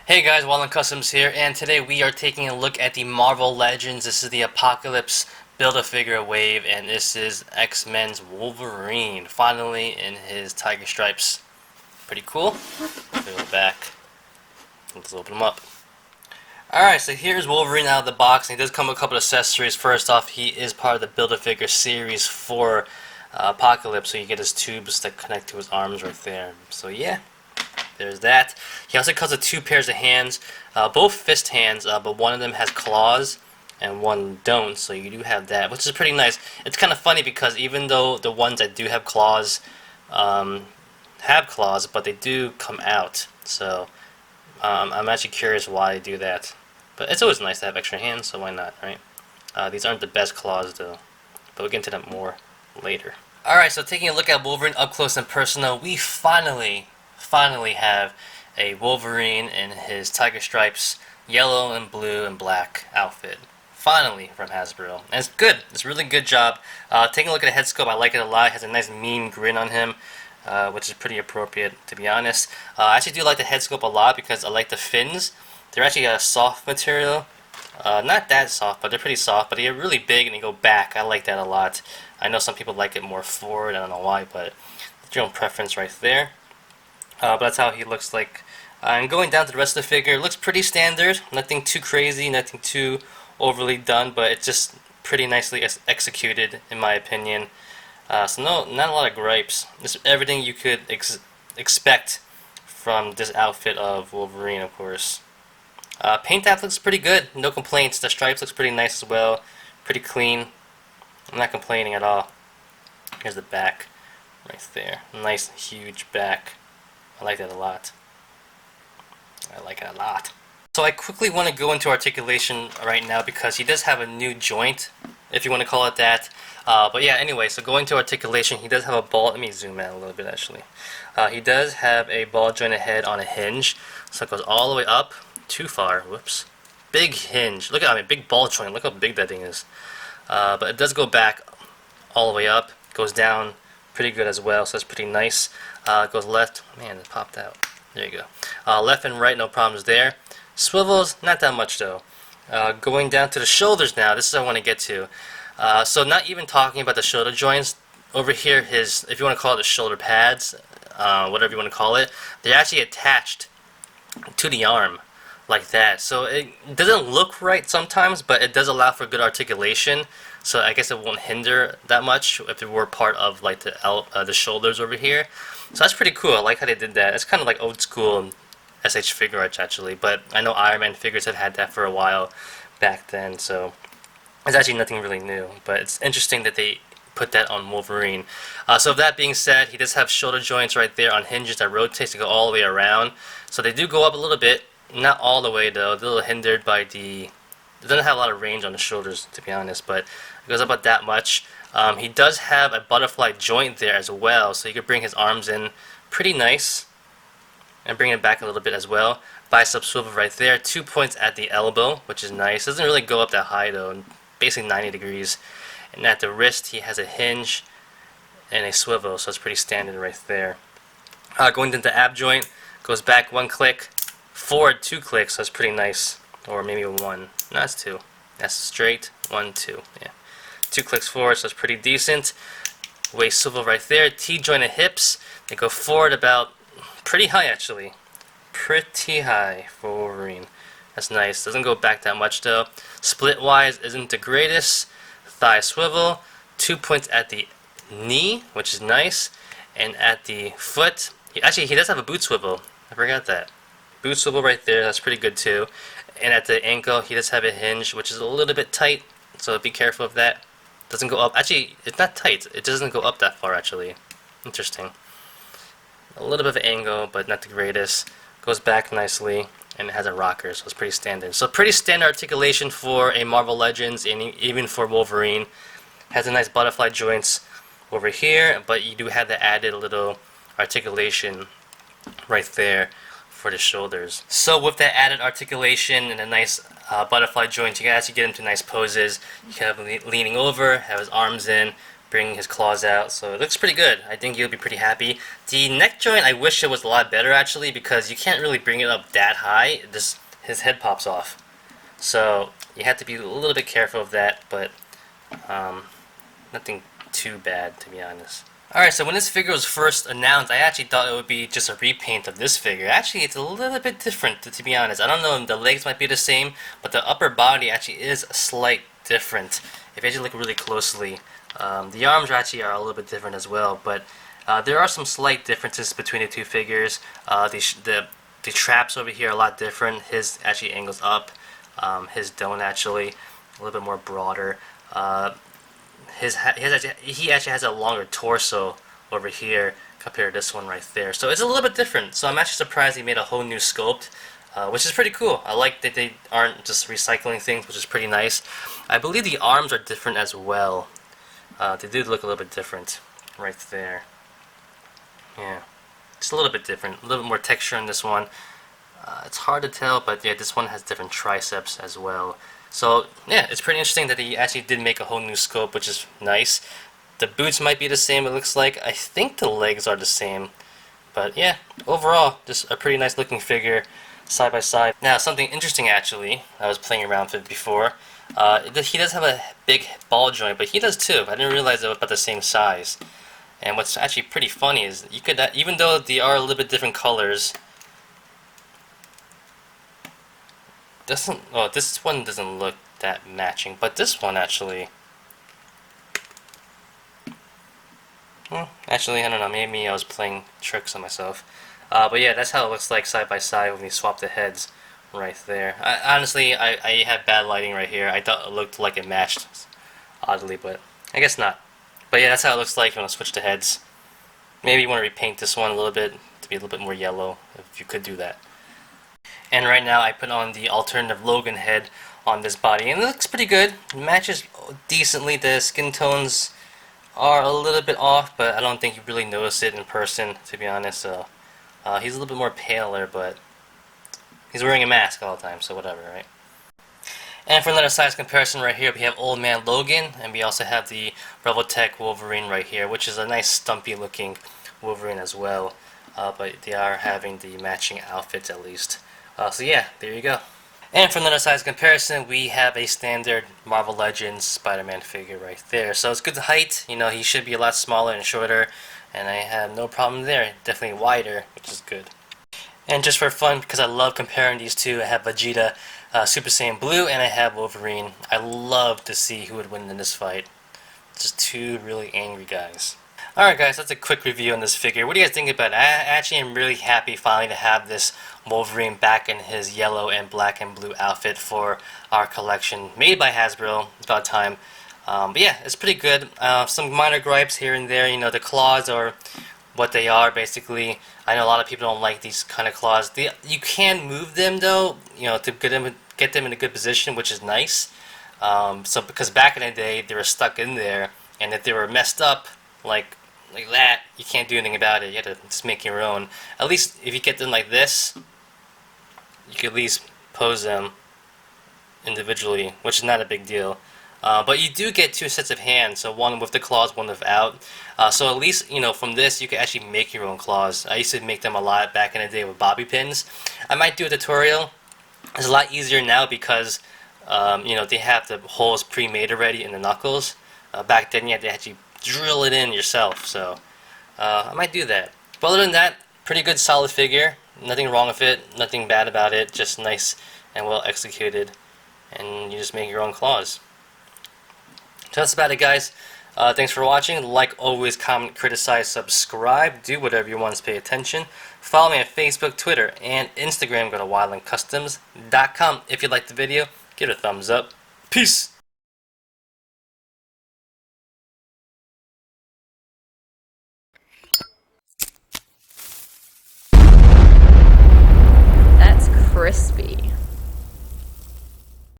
Hey guys, Wallen Customs here, and today we are taking a look at the Marvel Legends. This is the Apocalypse Build-A-Figure wave, and this is X-Men's Wolverine, finally in his tiger stripes. Pretty cool. Go to the back. Let's open him up. Alright, so here's Wolverine out of the box, and he does come with a couple of accessories. First off, he is part of the Build-A-Figure series for Apocalypse, so you get his tubes that connect to his arms right there. So yeah. There's that. He also comes with two pairs of hands, both fist hands, but one of them has claws and one don't, so you do have that, which is pretty nice. It's kind of funny because even though the ones that do have claws, but they do come out. So I'm actually curious why they do that. But it's always nice to have extra hands, so why not, right? These aren't the best claws though, but we'll get into that more later. Alright, so taking a look at Wolverine up close and personal, we finally have a Wolverine in his tiger stripes, yellow and blue and black outfit. Finally from Hasbro. And it's good. It's a really good job. Taking a look at the head sculpt, I like it a lot. It has a nice mean grin on him, which is pretty appropriate, to be honest. I actually do like the head sculpt a lot because I like the fins. They're actually a soft material. Not that soft, but they're pretty soft. But they're really big and they go back. I like that a lot. I know some people like it more forward. I don't know why, but it's your own preference right there. But that's how he looks like. And going down to the rest of the figure, it looks pretty standard. Nothing too crazy, nothing too overly done, but it's just pretty nicely executed, in my opinion. So not a lot of gripes. Just everything you could expect from this outfit of Wolverine, of course. Paint app looks pretty good, no complaints. The stripes looks pretty nice as well, pretty clean. I'm not complaining at all. Here's the back, right there. Nice, huge back. I like that a lot. I like it a lot. So I quickly want to go into articulation right now because he does have a new joint, if you want to call it that. But yeah, anyway, so going to articulation, he does have a ball. Let me zoom in a little bit actually. He does have a ball jointed head on a hinge, so it goes all the way up. Too far. Whoops. Big hinge. Look at big ball joint. Look how big that thing is. But it does go back all the way up. Goes down pretty good as well, so that's pretty nice. Goes left. Man, it popped out. There you go. Left and right, no problems there. Swivels, not that much though. Going down to the shoulders now, this is what I want to get to. So not even talking about the shoulder joints. Over here, if you want to call it the shoulder pads, whatever you want to call it, they're actually attached to the arm like that. So it doesn't look right sometimes, but it does allow for good articulation. So I guess it won't hinder that much if it were part of like the shoulders over here. So that's pretty cool. I like how they did that. It's kind of like old school SH figure arts actually, but I know Iron Man figures have had that for a while back then, so it's actually nothing really new. But it's interesting that they put that on Wolverine. So with that being said, he does have shoulder joints right there on hinges that rotate to go all the way around. So they do go up a little bit, not all the way though. A little hindered by it doesn't have a lot of range on the shoulders, to be honest, but it goes up about that much. He does have a butterfly joint there as well, so you can bring his arms in pretty nice and bring it back a little bit as well. Bicep swivel right there. 2 points at the elbow, which is nice. Doesn't really go up that high though, basically 90 degrees. And at the wrist, he has a hinge and a swivel, so it's pretty standard right there. Going into the ab joint, goes back 1 click, forward 2 clicks, so it's pretty nice. Or maybe 1. No, that's 2. That's straight. 1, 2. Yeah. 2 clicks forward, so it's pretty decent. Waist swivel right there. T-jointed hips. They go forward about pretty high actually. Pretty high for Wolverine. That's nice. Doesn't go back that much though. Split wise isn't the greatest. Thigh swivel. 2 points at the knee, which is nice. And at the foot, he does have a boot swivel. I forgot that. Boot swivel right there. That's pretty good too. And at the ankle, he does have a hinge, which is a little bit tight. So be careful of that. Doesn't go up. Actually, it's not tight. It doesn't go up that far, actually. Interesting. A little bit of an angle, but not the greatest. Goes back nicely, and it has a rocker, so it's pretty standard. So pretty standard articulation for a Marvel Legends, and even for Wolverine. Has a nice butterfly joints over here, but you do have the added little articulation right there for the shoulders. So with that added articulation and a nice butterfly joint, you can actually get into nice poses. You can have him leaning over, have his arms in, bring his claws out, so it looks pretty good. I think you'll be pretty happy. The neck joint, I wish it was a lot better actually, because you can't really bring it up that high. His head pops off. So you have to be a little bit careful of that, but nothing too bad, to be honest. Alright, so when this figure was first announced, I actually thought it would be just a repaint of this figure. Actually, it's a little bit different, to be honest. I don't know, the legs might be the same, but the upper body actually is a slight different. If you actually look really closely, the arms actually are a little bit different as well, but there are some slight differences between the two figures. The traps over here are a lot different. His actually angles up. His don't actually a little bit more broader. He actually has a longer torso over here compared to this one right there. So it's a little bit different. So I'm actually surprised he made a whole new sculpt, which is pretty cool. I like that they aren't just recycling things, which is pretty nice. I believe the arms are different as well. They do look a little bit different right there. Yeah, just a little bit different. A little bit more texture in this one. It's hard to tell, but yeah, this one has different triceps as well. So yeah, it's pretty interesting that he actually did make a whole new scope, which is nice. The boots might be the same, it looks like. I think the legs are the same. But yeah, overall, just a pretty nice looking figure side by side. Now, something interesting actually, I was playing around with before. He does have a big ball joint, but he does too. I didn't realize they were about the same size. And what's actually pretty funny is, you could, even though they are a little bit different colors, this one doesn't look that matching, but this one actually, actually, I don't know, maybe I was playing tricks on myself. But yeah, that's how it looks like side by side when you swap the heads right there. Honestly, I have bad lighting right here. I thought it looked like it matched, oddly, but I guess not. But yeah, that's how it looks like when I switch the heads. Maybe you want to repaint this one a little bit to be a little bit more yellow, if you could do that. And right now I put on the alternative Logan head on this body, and it looks pretty good. It matches decently. The skin tones are a little bit off, but I don't think you really notice it in person, to be honest. So he's a little bit more paler, but he's wearing a mask all the time, so whatever, right? And for another size comparison right here, we have Old Man Logan, and we also have the Revoltech Wolverine right here, which is a nice stumpy looking Wolverine as well. But they are having the matching outfits at least. So yeah, there you go. And for another size comparison, we have a standard Marvel Legends Spider-Man figure right there. So it's good height. You know, he should be a lot smaller and shorter, and I have no problem there. Definitely wider, which is good. And just for fun, because I love comparing these two, I have Vegeta Super Saiyan Blue, and I have Wolverine. I love to see who would win in this fight. Just two really angry guys. Alright guys, that's a quick review on this figure. What do you guys think about it? I actually am really happy finally to have this Wolverine back in his yellow and black and blue outfit for our collection. Made by Hasbro. It's about time. But yeah, it's pretty good. Some minor gripes here and there. You know, the claws are what they are, basically. I know a lot of people don't like these kind of claws. You can move them, though, you know, to get them in a good position, which is nice. So because back in the day, they were stuck in there, and if they were messed up, like that, you can't do anything about it. You have to just make your own. At least if you get them like this, you can at least pose them individually, which is not a big deal. But you do get two sets of hands, so one with the claws, one without. So at least, you know, from this you can actually make your own claws. I used to make them a lot back in the day with bobby pins. I might do a tutorial. It's a lot easier now because you know, they have the holes pre-made already in the knuckles. Back then you had to actually drill it in yourself, so I might do that. But other than that, pretty good solid figure. Nothing wrong with it, nothing bad about it, just nice and well executed, and you just make your own claws. So that's about it, guys. Thanks for watching. Like always, comment, criticize, subscribe, do whatever you want to pay attention. Follow me on Facebook, Twitter, and Instagram. Go to wildlandcustoms.com. If you liked the video, give it a thumbs up. Peace! That's crispy.